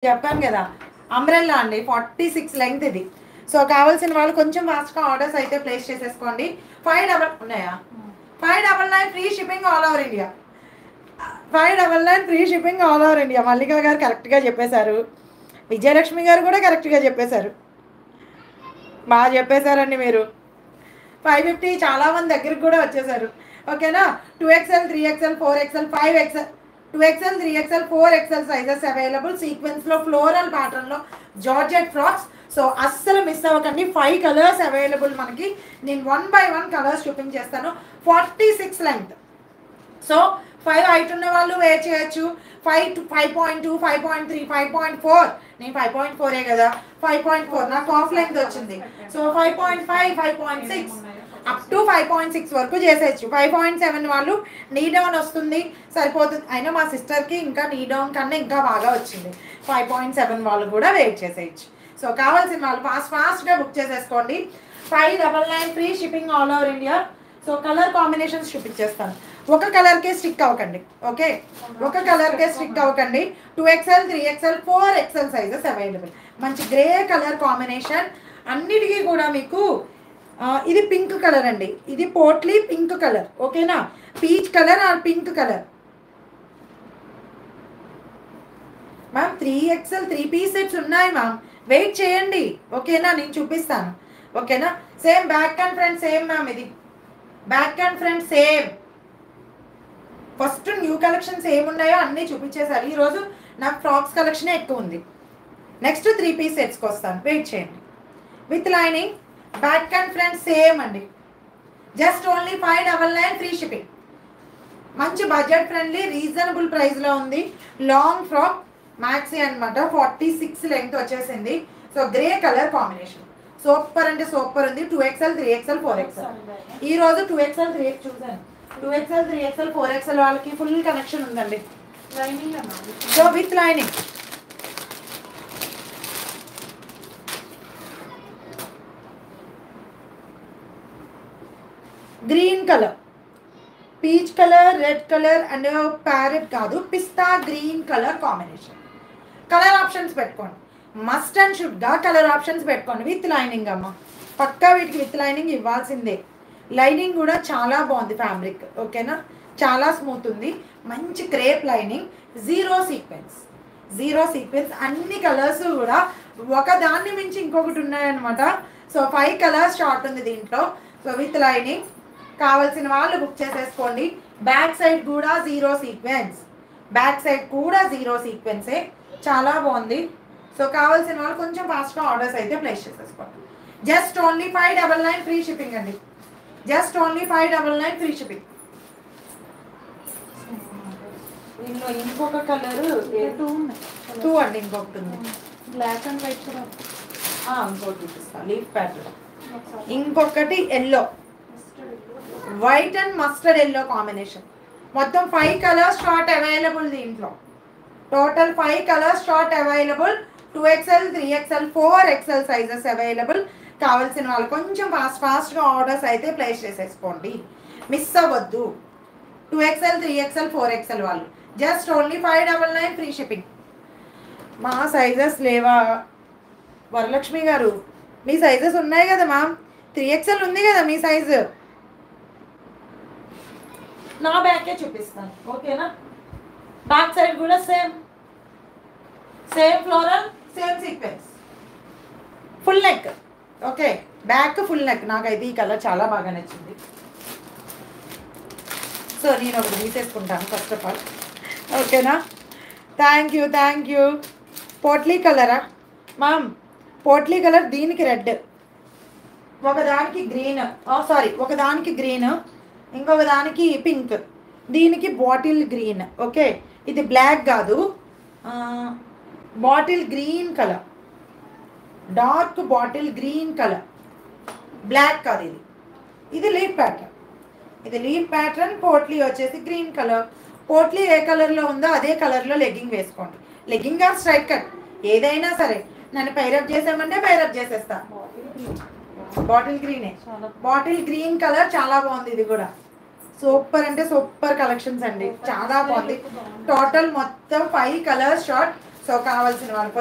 చెప్పాను కదా అంబ్రెల్లా అండి 46 లెంగ్త్ ఇది. సో కావాల్సిన వాళ్ళు కొంచెం ఫాస్ట్గా ఆర్డర్స్ అయితే ప్లేస్ చేసేసుకోండి. 5 ఉన్నాయా? 599 free shipping all over India. 599 free shipping all over India. Mallika గారు కరెక్ట్గా చెప్పేశారు, విజయలక్ష్మి గారు కూడా కరెక్ట్గా చెప్పేశారు. బాగా చెప్పేశారండి మీరు. 550 చాలామంది దగ్గరికి కూడా వచ్చేసారు. ఓకేనా? 2XL 3XL 4XL 5XL 2XL 3XL 4XL sizes available. సీక్వెన్స్లో ఫ్లోరల్ ప్యాటర్న్లో జార్జెట్ ఫ్రాక్స్. సో అస్సలు మిస్ అవ్వకండి. 5 కలర్స్ అవైలబుల్ మనకి. నేను 1 by 1 కలర్స్ చూపించేస్తాను. 46 లెంగ్త్. సో 5 హైట్ ఉన్న వాళ్ళు వేర్ చేయొచ్చు. 5.2 5.3 5.4 నేను 5.4 కదా, 5.4 నాకు హాఫ్ లెంగ్త్ వచ్చింది. సో 5.5 5.6 అప్ టు 5.6 వరకు చేసేయచ్చు. 5.7 వాళ్ళు నీ డౌన్ వస్తుంది, సరిపోతుంది. అయినా మా సిస్టర్కి ఇంకా నీ డౌన్ కన్నా ఇంకా బాగా వచ్చింది. 5.7 వాళ్ళు కూడా వెయిట్ చేసేయచ్చు. సో కావాల్సిన వాళ్ళు ఫాస్ట్గా బుక్ చేసేసుకోండి. 599 free shipping all over India. So colour combinations చూపించేస్తాను. ఒక కలర్కే స్టిక్ అవ్వకండి. ఓకే, ఒక కలర్కే స్టిక్ అవ్వకండి. 2XL 3XL 4XL sizes available. మంచి గ్రే కలర్ కాంబినేషన్ అన్నిటికీ కూడా మీకు. ఇది పింక్ కలర్ అండి, ఇది పోట్లీ పింక్ కలర్. ఓకేనా? Peach colour or pink colour. Ma'am 3XL 3 piece sets ఉన్నాయి మ్యామ్, వెయిట్ చేయండి. ఓకేనా? నేను చూపిస్తాను. ఓకేనా? Same back and front same ma'am. ఇది back and front same. First new collections ఏమున్నాయో అన్నీ చూపించేసారు. ఈరోజు నాకు ఫ్రాక్స్ కలెక్షనే ఎక్కువ ఉంది. నెక్స్ట్ 3 పీస్ సెట్స్కి వస్తాను, వెయిట్ చేయండి. With lining back and front same అండి. Just only 599 free shipping. మంచి బడ్జెట్ ఫ్రెండ్లీ రీజనబుల్ ప్రైస్లో ఉంది. లాంగ్ ఫ్రాక్ మ్యాక్సీ అనమాట. 46 లెంగ్త్ వచ్చేసింది. So grey colour combination super అంటే సూపర్ ఉంది. 2XL 3XL 4XL. ఈరోజు 2XL 3 చూసాను. 2XL 3XL 4XL వాళ్ళకి ఫుల్ కనెక్షన్ ఉందండి. So with lining. Green colour, peach colour, red colour and parrot కాదు, పిస్తా green colour combination. Colour options పెట్టుకోండి. Must and షుడ్గా కలర్ ఆప్షన్స్ పెట్టుకోండి. విత్ లైనింగ్ అమ్మ, పక్కా వీటికి విత్ లైనింగ్ ఇవ్వాల్సిందే. లైనింగ్ కూడా చాలా బాగుంది ఫ్యాబ్రిక్. ఓకేనా? చాలా స్మూత్ ఉంది. మంచి క్రేప్ లైనింగ్. Zero sequence. అన్ని కలర్స్ కూడా ఒకదాన్ని మించి ఇంకొకటి ఉన్నాయన్నమాట. సో 5 కలర్స్ షార్ట్ ఉంది దీంట్లో. సో విత్ లైనింగ్ కావాల్సిన వాళ్ళు బుక్ చేసేసుకోండి. బ్యాక్ సైడ్ కూడా జీరో సీక్వెన్సే. చాలా బాగుంది. సో కావాల్సిన వాళ్ళు కొంచెం ఫాస్ట్గా ఆర్డర్స్ అయితే ప్లేస్ చేసేసుకోండి. జస్ట్ ఓన్లీ 599 ఫ్రీ షిప్పింగ్ అండి. Just only 599 free shipping. దీనిలో ఇంకొక కలర్ 2 అండి, ఇంకొకటి ఉంది బ్లాక్ అండ్ వైట్ కూడా. ఇంకోటి చూపిస్తాను లీఫ్ ప్యాటర్న్. ఇంకొకటి yellow, white and mustard yellow combination. మొత్తం 5 కలర్స్ షార్ట్ అవైలబుల్ దీంట్లో. Total 5 colours short available. 2XL 3XL 4XL sizes available. కావాల్సిన వాళ్ళు కొంచెం ఫాస్ట్గా ఆర్డర్స్ అయితే ప్లేస్ చేసేసుకోండి, మిస్ అవ్వద్దు. 2XL 3XL 4XL వాళ్ళు జస్ట్ ఓన్లీ 599 ఫ్రీ షిప్పింగ్. మా సైజెస్ లేవా వరలక్ష్మి గారు? మీ సైజెస్ ఉన్నాయి కదా మ్యామ్. 3XL ఉంది కదా మీ సైజు. నా బ్యాకే చూపిస్తాను. ఓకేనా? బ్యాక్ సైడ్ కూడా same floral, same sequence, full neck. Okay, back full neck. నాకైతే ఈ కలర్ చాలా బాగా నచ్చింది. సో నేను ఒకటి తీసేసుకుంటాను ఫస్ట్ ఆఫ్ ఆల్. ఓకేనా? Thank you. పోట్లీ కలరా మ్యామ్? పోట్లీ కలర్, దీనికి రెడ్, ఒకదానికి గ్రీన్, ఒకదానికి గ్రీన్, ఇంకొక దానికి పింక్, దీనికి బాటిల్ గ్రీన్. ఓకే, ఇది బ్లాక్ కాదు, bottle green colour, dark bottle green colour, black కాదు ఇది. ఇది లీఫ్ ప్యాటర్న్. పోట్లీ వచ్చేసి గ్రీన్ కలర్. పోట్లీ ఏ కలర్లో ఉందో అదే కలర్లో లెగ్గింగ్ వేసుకోండి. లెగ్గింగ్ ఆర్ స్ట్రైట్ కట్ ఏదైనా సరే. నన్ను పైరప్ చేసామంటే పైరప్ చేసేస్తా. బాటిల్ గ్రీన్ కలర్ చాలా బాగుంది. ఇది కూడా సూపర్ అంటే సూపర్ కలెక్షన్స్ అండి, చాలా బాగుంది. టోటల్ మొత్తం 5 కలర్స్ షార్ట్ సో కావాల్సిన వాళ్ళు